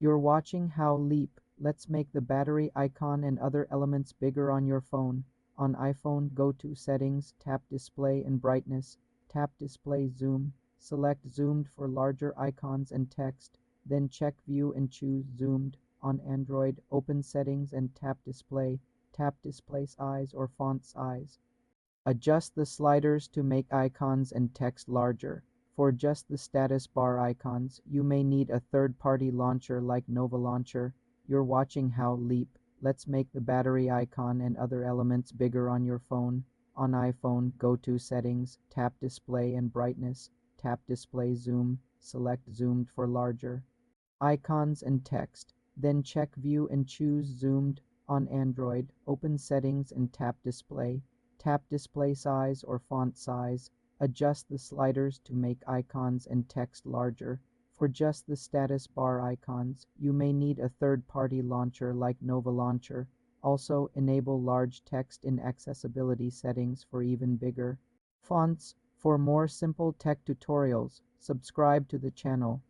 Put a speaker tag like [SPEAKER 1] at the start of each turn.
[SPEAKER 1] You're watching How Leap. Let's make the battery icon and other elements bigger on your phone. On iPhone, go to Settings, tap Display and Brightness, tap Display Zoom, select Zoomed for larger icons and text, then check View and choose Zoomed. On Android, open Settings and tap Display Size or Font Size. Adjust the sliders to make icons and text larger. For just the status bar icons, you may need a third-party launcher like Nova Launcher. You're watching How Leap. Let's make the battery icon and other elements bigger on your phone. On iPhone, go to Settings, tap Display and Brightness, tap Display Zoom, select Zoomed for larger icons and text, then check View and choose Zoomed. On Android, open Settings and tap Display Size or Font Size. Adjust the sliders to make icons and text larger. For just the status bar icons, you may need a third-party launcher like Nova Launcher. Also, enable large text in accessibility settings for even bigger fonts. For more simple tech tutorials, subscribe to the channel.